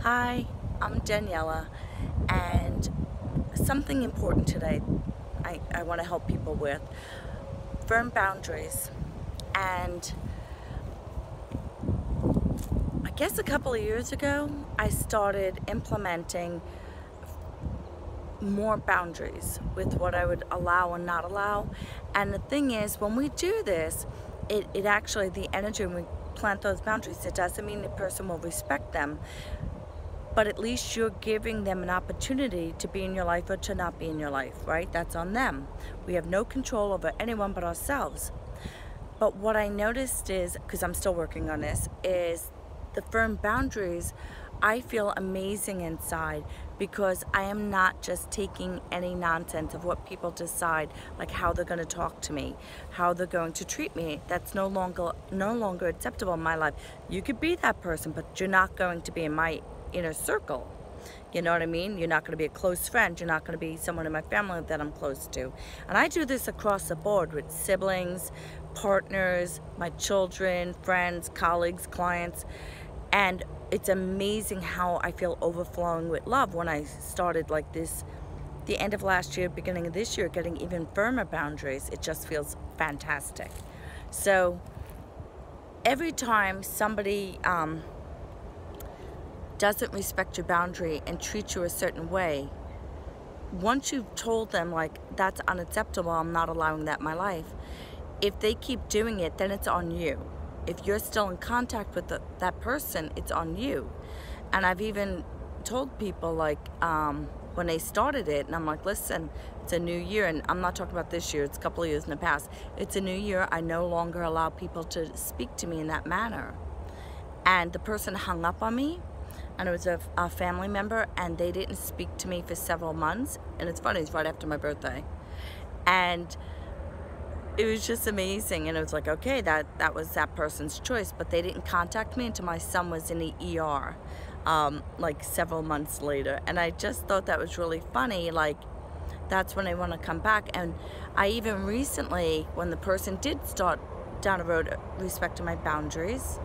Hi, I'm Daniela, and something important today I want to help people with. Firm boundaries. And I guess a couple of years ago, I started implementing more boundaries with what I would allow and not allow. And the thing is, when we do this, it actually, the energy, when we plant those boundaries, it doesn't mean the person will respect them, but at least you're giving them an opportunity to be in your life or to not be in your life, right? That's on them. We have no control over anyone but ourselves. But what I noticed is, because I'm still working on this, is the firm boundaries, I feel amazing inside because I am not just taking any nonsense of what people decide, like how they're going to talk to me, how they're going to treat me. That's no longer acceptable in my life. You could be that person, but you're not going to be in my inner circle. You know what I mean? You're not going to be a close friend. You're not going to be someone in my family that I'm close to. And I do this across the board with siblings, partners, my children, friends, colleagues, clients. And it's amazing how I feel overflowing with love when I started like this, the end of last year, beginning of this year, getting even firmer boundaries. It just feels fantastic. So every time somebody doesn't respect your boundary and treats you a certain way, once you've told them like that's unacceptable, I'm not allowing that in my life, if they keep doing it, then it's on you. If you're still in contact with that person, it's on you. And I've even told people like when they started it, and I'm like, listen, it's a new year, and I'm not talking about this year, it's a couple of years in the past. It's a new year. I no longer allow people to speak to me in that manner. And the person hung up on me, and it was a family member, and they didn't speak to me for several months. And it's funny, it's right after my birthday. And it was just amazing. And it was like, okay, that was that person's choice, but they didn't contact me until my son was in the ER, like several months later. And I just thought that was really funny. Like, that's when I want to come back. And I even recently, when the person did start down the road respecting my boundaries,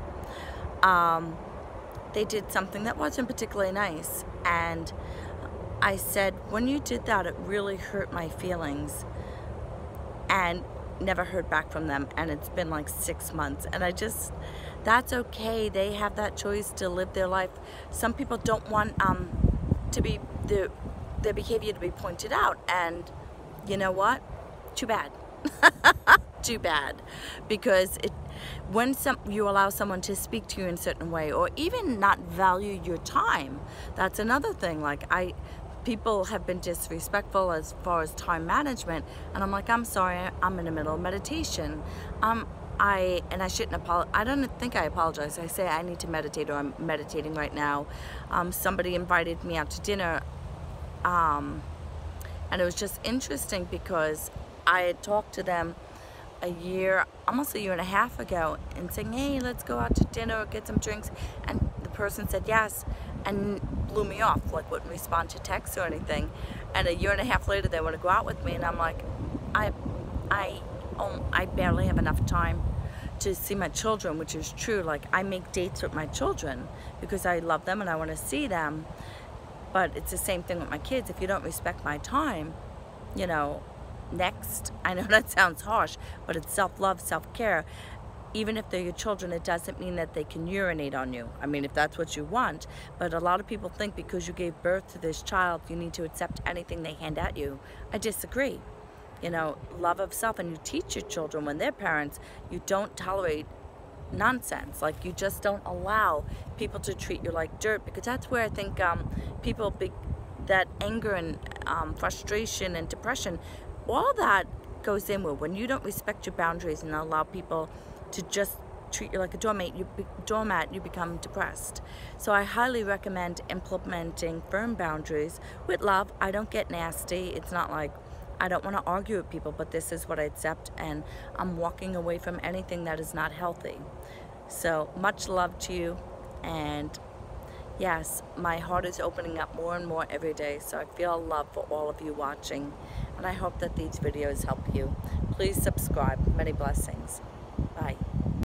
they did something that wasn't particularly nice. And I said, when you did that, it really hurt my feelings. And never heard back from them. And it's been like 6 months. And that's okay. They have that choice to live their life. Some people don't want to be their behavior to be pointed out. And you know what? Too bad. Too bad. Because when you allow someone to speak to you in a certain way, or even not value your time, that's another thing. Like people have been disrespectful as far as time management, and I'm like, I'm sorry, I'm in the middle of meditation. I shouldn't apologize. I don't think I apologize. I say I need to meditate, or I'm meditating right now. Somebody invited me out to dinner, and it was just interesting because I had talked to them almost a year and a half ago, and saying, hey, let's go out to dinner or get some drinks, and the person said yes and blew me off, like wouldn't respond to texts or anything. And a year and a half later they want to go out with me, and I'm like, I barely have enough time to see my children, which is true. Like, I make dates with my children because I love them and I want to see them, but it's the same thing with my kids. If you don't respect my time, you know, next. I know that sounds harsh, but it's self-love, self-care. Even if they're your children, it doesn't mean that they can urinate on you. I mean, if that's what you want. But a lot of people think because you gave birth to this child, you need to accept anything they hand at you. I disagree. You know, love of self, and you teach your children when they're parents, you don't tolerate nonsense. Like, you just don't allow people to treat you like dirt, because that's where I think that anger and frustration and depression, all that goes inward. When you don't respect your boundaries and allow people to just treat you like a doormat, you become depressed. So I highly recommend implementing firm boundaries with love. I don't get nasty. It's not like I don't want to argue with people, but this is what I accept, and I'm walking away from anything that is not healthy. So much love to you, and yes, my heart is opening up more and more every day, so I feel love for all of you watching, and I hope that these videos help you. Please subscribe. Many blessings. Bye.